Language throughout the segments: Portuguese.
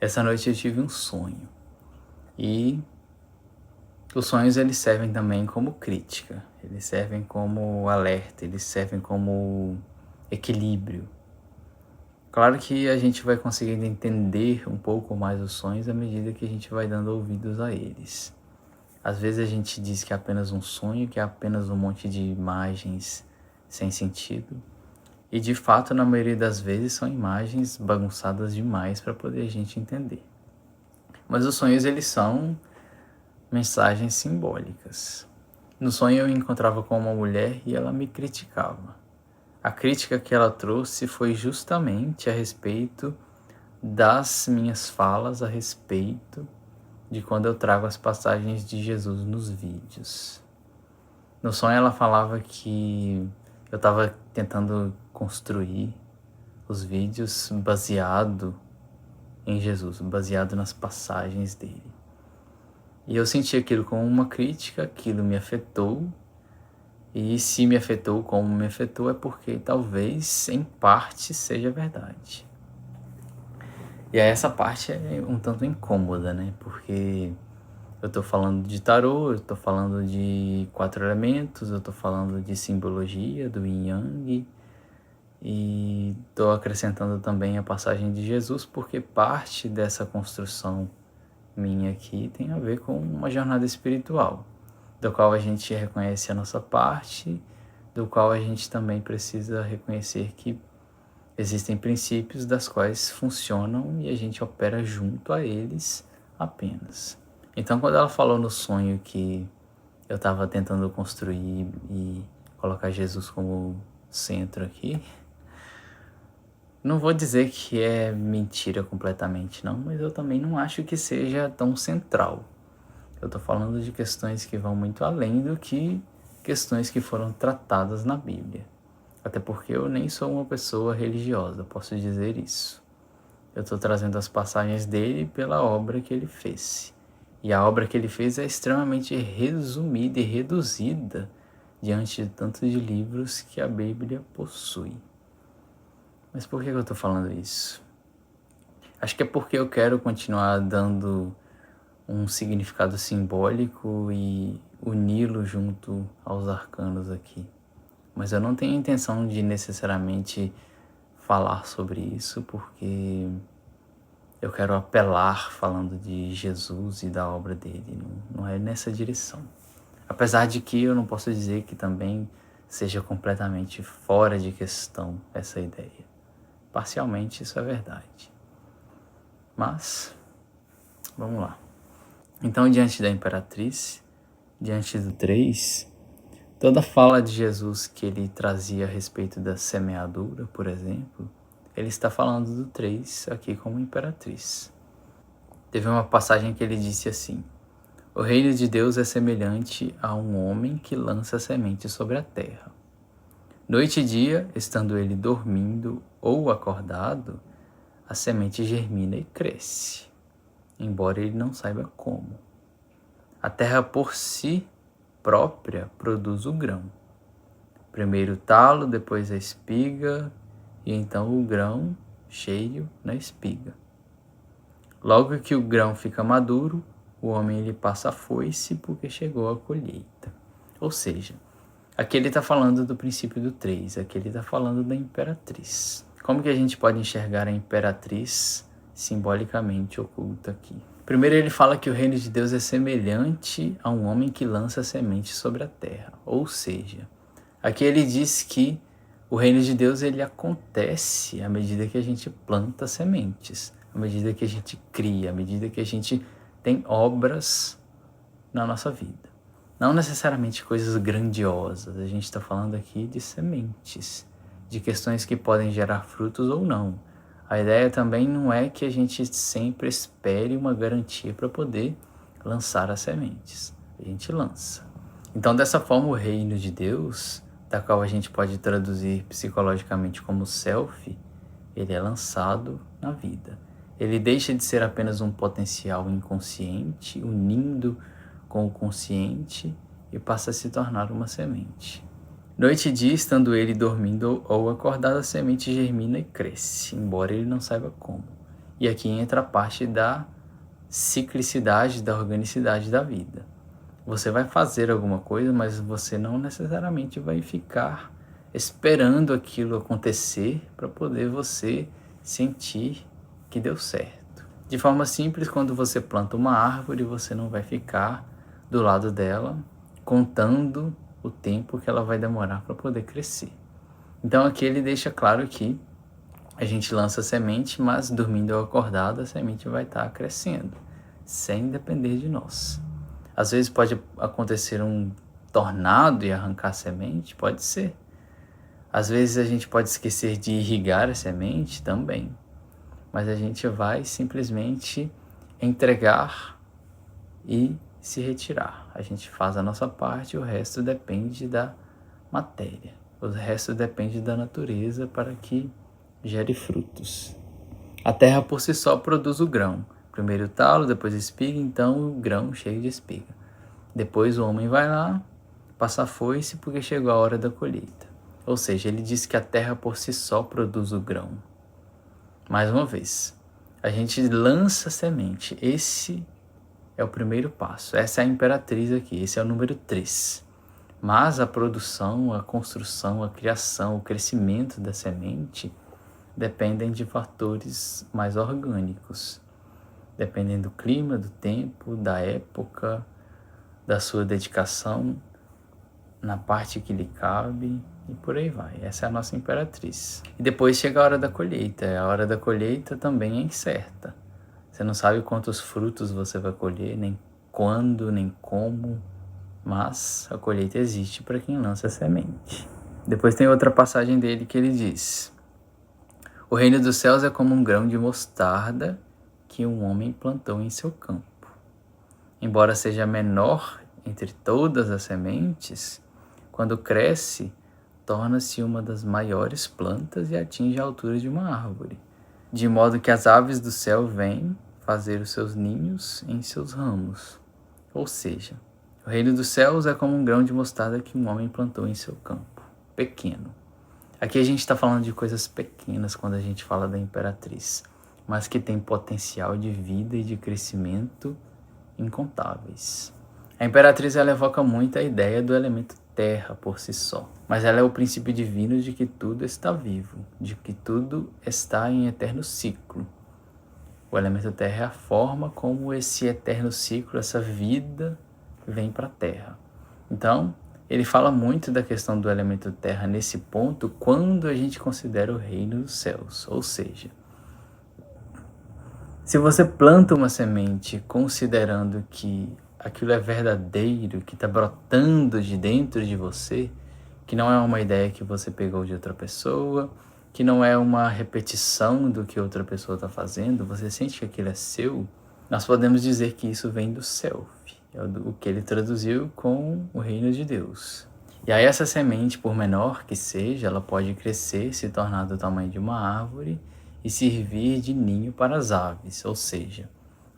Essa noite eu tive um sonho. E os sonhos eles servem também como crítica, eles servem como alerta, eles servem como equilíbrio. Claro que a gente vai conseguindo entender um pouco mais os sonhos à medida que a gente vai dando ouvidos a eles. Às vezes a gente diz que é apenas um sonho, que é apenas um monte de imagens sem sentido. E de fato, na maioria das vezes, são imagens bagunçadas demais para poder a gente entender. Mas os sonhos, eles são mensagens simbólicas. No sonho eu me encontrava com uma mulher e ela me criticava. A crítica que ela trouxe foi justamente a respeito das minhas falas a respeito de quando eu trago as passagens de Jesus nos vídeos. No sonho ela falava que eu estava tentando construir os vídeos baseado em Jesus, baseado nas passagens dele. E eu senti aquilo como uma crítica, aquilo me afetou. E se me afetou como me afetou é porque talvez em parte seja verdade. E aí essa parte é um tanto incômoda, né? Porque eu tô falando de tarô, eu tô falando de 4 elementos, eu tô falando de simbologia, do Yin Yang. E tô acrescentando também a passagem de Jesus, porque parte dessa construção minha aqui tem a ver com uma jornada espiritual, do qual a gente reconhece a nossa parte, do qual a gente também precisa reconhecer que existem princípios das quais funcionam e a gente opera junto a eles apenas. Então, quando ela falou no sonho que eu estava tentando construir e colocar Jesus como centro aqui, não vou dizer que é mentira completamente não, mas eu também não acho que seja tão central. Eu tô falando de questões que vão muito além do que questões que foram tratadas na Bíblia. Até porque eu nem sou uma pessoa religiosa, posso dizer isso. Eu estou trazendo as passagens dele pela obra que ele fez. E a obra que ele fez é extremamente resumida e reduzida diante de tantos de livros que a Bíblia possui. Mas por que eu estou falando isso? Acho que é porque eu quero continuar dando um significado simbólico e uni-lo junto aos arcanos aqui. Mas eu não tenho a intenção de necessariamente falar sobre isso, porque eu quero apelar falando de Jesus e da obra dele, não é nessa direção. Apesar de que eu não posso dizer que também seja completamente fora de questão essa ideia. Parcialmente isso é verdade. Mas, vamos lá. Então, diante da imperatriz, diante do 3, toda fala de Jesus que ele trazia a respeito da semeadura, por exemplo, ele está falando do 3 aqui como imperatriz. Teve uma passagem que ele disse assim: o reino de Deus é semelhante a um homem que lança semente sobre a terra. Noite e dia, estando ele dormindo ou acordado, a semente germina e cresce, embora ele não saiba como. A terra por si própria produz o grão. Primeiro o talo, depois a espiga, e então o grão cheio na espiga. Logo que o grão fica maduro, o homem ele passa a foice porque chegou a colheita. Ou seja, aqui ele está falando do princípio do 3, aqui ele está falando da imperatriz. Como que a gente pode enxergar a imperatriz simbolicamente oculta aqui? Primeiro ele fala que o reino de Deus é semelhante a um homem que lança semente sobre a terra. Ou seja, aqui ele diz que o reino de Deus ele acontece à medida que a gente planta sementes, à medida que a gente cria, à medida que a gente tem obras na nossa vida. Não necessariamente coisas grandiosas, a gente está falando aqui de sementes, de questões que podem gerar frutos ou não. A ideia também não é que a gente sempre espere uma garantia para poder lançar as sementes. A gente lança. Então, dessa forma, o reino de Deus, da qual a gente pode traduzir psicologicamente como self, ele é lançado na vida. Ele deixa de ser apenas um potencial inconsciente, unindo com o consciente, e passa a se tornar uma semente. Noite e dia, estando ele dormindo ou acordado, a semente germina e cresce, embora ele não saiba como. E aqui entra a parte da ciclicidade, da organicidade da vida. Você vai fazer alguma coisa, mas você não necessariamente vai ficar esperando aquilo acontecer para poder você sentir que deu certo. De forma simples, quando você planta uma árvore, você não vai ficar do lado dela contando o tempo que ela vai demorar para poder crescer. Então aqui ele deixa claro que a gente lança a semente, mas dormindo ou acordado a semente vai estar crescendo, sem depender de nós. Às vezes pode acontecer um tornado e arrancar a semente, pode ser. Às vezes a gente pode esquecer de irrigar a semente também. Mas a gente vai simplesmente entregar e se retirar. A gente faz a nossa parte e o resto depende da matéria. O resto depende da natureza para que gere frutos. A terra por si só produz o grão. Primeiro o talo, depois a espiga, então o grão cheio de espiga. Depois o homem vai lá, passa a foice porque chegou a hora da colheita. Ou seja, ele diz que a terra por si só produz o grão. Mais uma vez, a gente lança a semente. Esse é o primeiro passo. Essa é a imperatriz aqui, esse é o número 3. Mas a produção, a construção, a criação, o crescimento da semente dependem de fatores mais orgânicos. Dependem do clima, do tempo, da época, da sua dedicação, na parte que lhe cabe e por aí vai. Essa é a nossa imperatriz. E depois chega a hora da colheita. A hora da colheita também é incerta. Você não sabe quantos frutos você vai colher, nem quando, nem como, mas a colheita existe para quem lança a semente. Depois tem outra passagem dele que ele diz: o reino dos céus é como um grão de mostarda que um homem plantou em seu campo. Embora seja menor entre todas as sementes, quando cresce, torna-se uma das maiores plantas e atinge a altura de uma árvore, de modo que as aves do céu vêm fazer os seus ninhos em seus ramos. Ou seja, o reino dos céus é como um grão de mostarda que um homem plantou em seu campo, pequeno. Aqui a gente está falando de coisas pequenas quando a gente fala da imperatriz, mas que tem potencial de vida e de crescimento incontáveis. A imperatriz ela evoca muito a ideia do elemento terra por si só, mas ela é o princípio divino de que tudo está vivo, de que tudo está em eterno ciclo. O elemento terra é a forma como esse eterno ciclo, essa vida, vem para a terra. Então, ele fala muito da questão do elemento terra nesse ponto quando a gente considera o reino dos céus. Ou seja, se você planta uma semente considerando que aquilo é verdadeiro, que está brotando de dentro de você, que não é uma ideia que você pegou de outra pessoa, que não é uma repetição do que outra pessoa está fazendo, você sente que aquilo é seu, nós podemos dizer que isso vem do self, é o que ele traduziu com o reino de Deus. E aí essa semente, por menor que seja, ela pode crescer, se tornar do tamanho de uma árvore e servir de ninho para as aves, ou seja,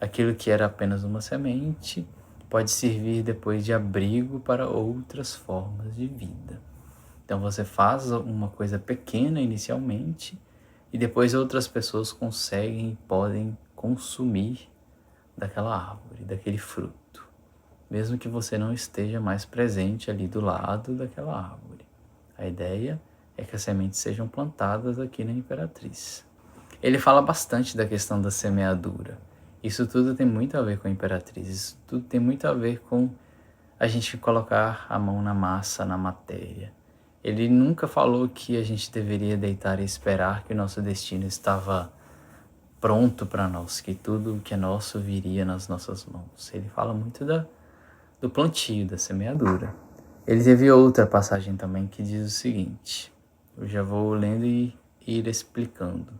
aquilo que era apenas uma semente pode servir depois de abrigo para outras formas de vida. Então você faz uma coisa pequena inicialmente e depois outras pessoas conseguem e podem consumir daquela árvore, daquele fruto, mesmo que você não esteja mais presente ali do lado daquela árvore. A ideia é que as sementes sejam plantadas aqui na Imperatriz. Ele fala bastante da questão da semeadura. Isso tudo tem muito a ver com a Imperatriz, isso tudo tem muito a ver com a gente colocar a mão na massa, na matéria. Ele nunca falou que a gente deveria deitar e esperar que o nosso destino estava pronto para nós, que tudo que é nosso viria nas nossas mãos. Ele fala muito do plantio, da semeadura. Ele teve outra passagem também que diz o seguinte, eu já vou lendo e ir explicando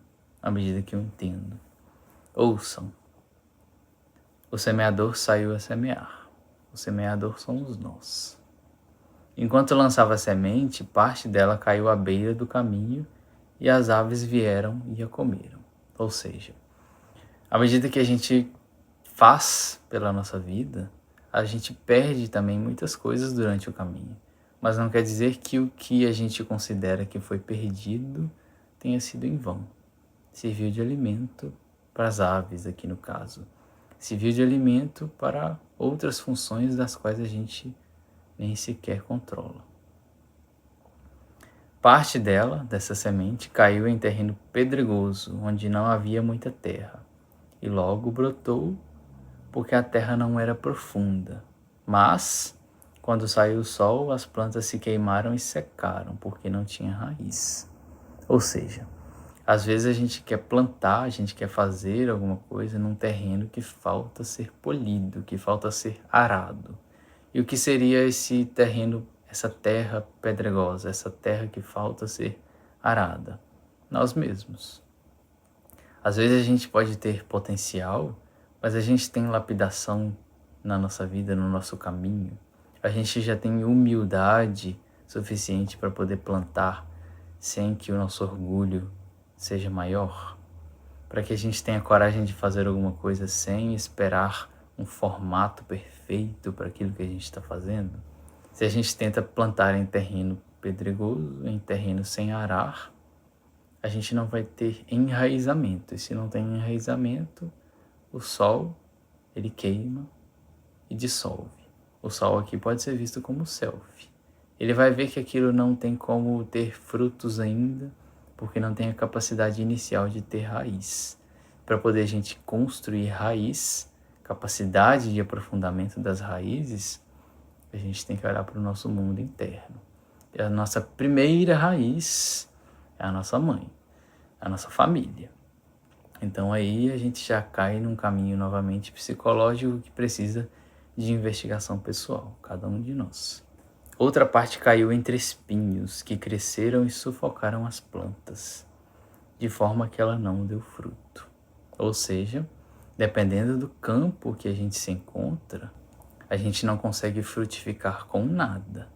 à medida que eu entendo. Ouçam. O semeador saiu a semear. O semeador somos nós. Enquanto lançava a semente, parte dela caiu à beira do caminho e as aves vieram e a comeram. Ou seja, à medida que a gente faz pela nossa vida, a gente perde também muitas coisas durante o caminho. Mas não quer dizer que o que a gente considera que foi perdido tenha sido em vão. Serviu de alimento para as aves aqui no caso. Serviu de alimento para outras funções das quais a gente nem sequer controla. Parte dessa semente, caiu em terreno pedregoso, onde não havia muita terra, e logo brotou, porque a terra não era profunda. Mas, quando saiu o sol, as plantas se queimaram e secaram, porque não tinha raiz. Ou seja, às vezes a gente quer plantar, a gente quer fazer alguma coisa num terreno que falta ser polido, que falta ser arado. E o que seria esse terreno, essa terra pedregosa, essa terra que falta ser arada? Nós mesmos. Às vezes a gente pode ter potencial, mas a gente tem lapidação na nossa vida, no nosso caminho. A gente já tem humildade suficiente para poder plantar sem que o nosso orgulho seja maior. Para que a gente tenha coragem de fazer alguma coisa sem esperar um formato perfeito para aquilo que a gente está fazendo. Se a gente tenta plantar em terreno pedregoso, em terreno sem arar, a gente não vai ter enraizamento. E se não tem enraizamento, o sol, ele queima e dissolve. O sol aqui pode ser visto como selfie. Ele vai ver que aquilo não tem como ter frutos ainda, porque não tem a capacidade inicial de ter raiz. Para poder a gente construir raiz, capacidade de aprofundamento das raízes, a gente tem que olhar para o nosso mundo interno. E a nossa primeira raiz é a nossa mãe, a nossa família. Então aí a gente já cai num caminho novamente psicológico que precisa de investigação pessoal, cada um de nós. Outra parte caiu entre espinhos que cresceram e sufocaram as plantas, de forma que ela não deu fruto. Ou seja, dependendo do campo que a gente se encontra, a gente não consegue frutificar com nada.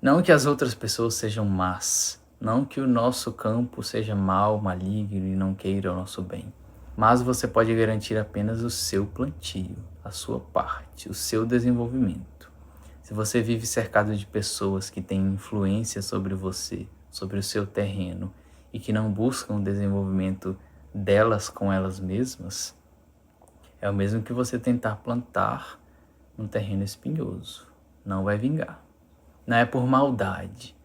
Não que as outras pessoas sejam más, não que o nosso campo seja mau, maligno e não queira o nosso bem, mas você pode garantir apenas o seu plantio, a sua parte, o seu desenvolvimento. Se você vive cercado de pessoas que têm influência sobre você, sobre o seu terreno, e que não buscam o desenvolvimento delas com elas mesmas, é o mesmo que você tentar plantar num terreno espinhoso. Não vai vingar. Não é por maldade,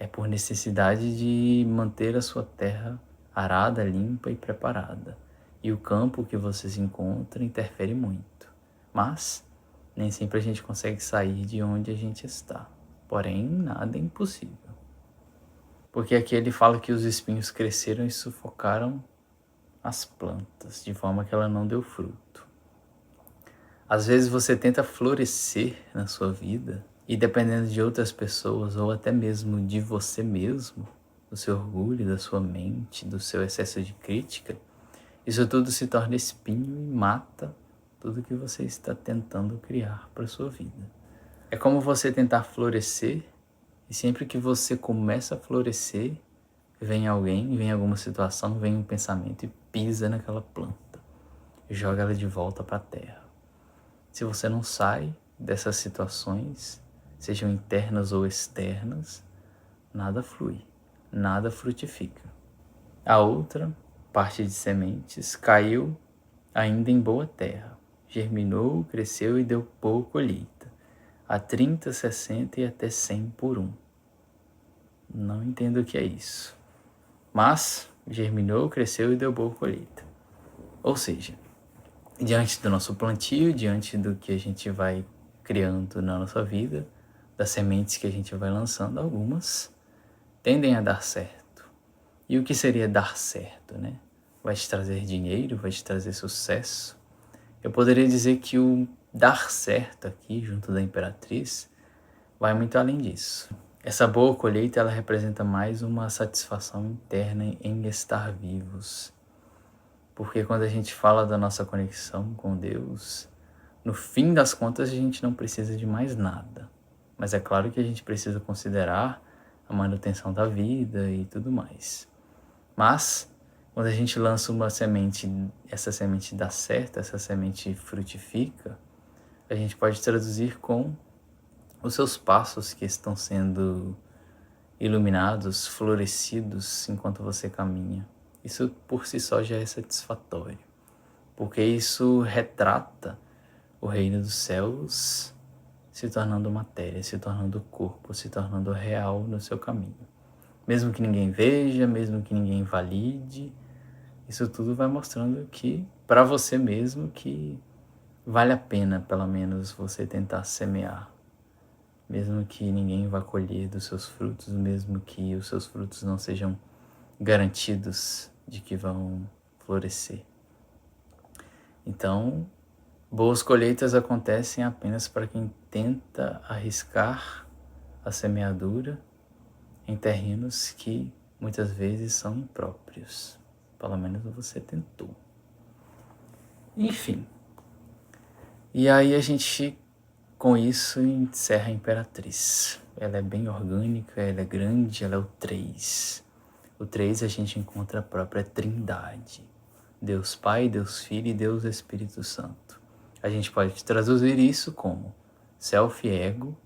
é por necessidade de manter a sua terra arada, limpa e preparada. E o campo que você se encontra interfere muito. Mas nem sempre a gente consegue sair de onde a gente está. Porém, nada é impossível. Porque aqui ele fala que os espinhos cresceram e sufocaram as plantas, de forma que ela não deu fruto. Às vezes você tenta florescer na sua vida e dependendo de outras pessoas ou até mesmo de você mesmo, do seu orgulho, da sua mente, do seu excesso de crítica, isso tudo se torna espinho e mata tudo que você está tentando criar para a sua vida. É como você tentar florescer e sempre que você começa a florescer, vem alguém, vem alguma situação, vem um pensamento e pisa naquela planta e joga ela de volta para a terra. Se você não sai dessas situações, sejam internas ou externas, nada flui, nada frutifica. A outra parte de sementes caiu ainda em boa terra. Germinou, cresceu e deu boa colheita, a 30, 60 e até 100 por um. Não entendo o que é isso. Mas germinou, cresceu e deu boa colheita. Ou seja, diante do nosso plantio, diante do que a gente vai criando na nossa vida, das sementes que a gente vai lançando, algumas tendem a dar certo. E o que seria dar certo, né? Vai te trazer dinheiro, vai te trazer sucesso. Eu poderia dizer que o dar certo aqui, junto da Imperatriz, vai muito além disso. Essa boa colheita, ela representa mais uma satisfação interna em estar vivos. Porque quando a gente fala da nossa conexão com Deus, no fim das contas a gente não precisa de mais nada. Mas é claro que a gente precisa considerar a manutenção da vida e tudo mais. Mas quando a gente lança uma semente, essa semente dá certo, essa semente frutifica, a gente pode traduzir com os seus passos que estão sendo iluminados, florescidos enquanto você caminha. Isso por si só já é satisfatório. porque isso retrata o reino dos céus se tornando matéria, se tornando corpo, se tornando real no seu caminho. Mesmo que ninguém veja, mesmo que ninguém valide, isso tudo vai mostrando que, para você mesmo, que vale a pena, pelo menos, você tentar semear. Mesmo que ninguém vá colher dos seus frutos, mesmo que os seus frutos não sejam garantidos de que vão florescer. Então, boas colheitas acontecem apenas para quem tenta arriscar a semeadura em terrenos que muitas vezes são impróprios. Pelo menos você tentou. Enfim. E aí a gente, com isso, encerra a Imperatriz. Ela é bem orgânica, ela é grande, ela é o 3. O 3 a gente encontra a própria Trindade. Deus Pai, Deus Filho e Deus Espírito Santo. A gente pode traduzir isso como self-ego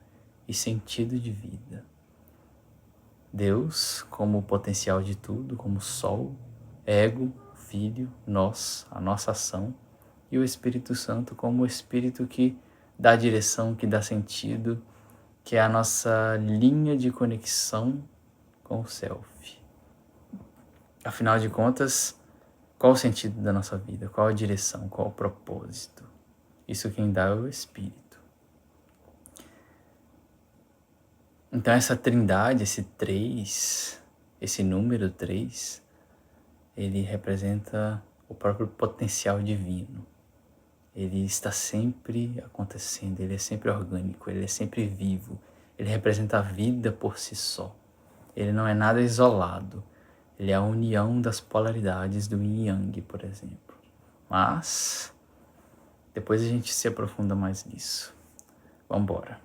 e sentido de vida. Deus como o potencial de tudo, como sol, ego, filho, nós, a nossa ação, e o Espírito Santo como o Espírito que dá direção, que dá sentido, que é a nossa linha de conexão com o self. Afinal de contas, qual o sentido da nossa vida? Qual a direção? Qual o propósito? Isso quem dá é o Espírito. Então essa trindade, esse 3, esse número 3, ele representa o próprio potencial divino. Ele está sempre acontecendo, ele é sempre orgânico, ele é sempre vivo. Ele representa a vida por si só. Ele não é nada isolado. Ele é a união das polaridades do yin e yang, por exemplo. Mas depois a gente se aprofunda mais nisso. Vamos embora.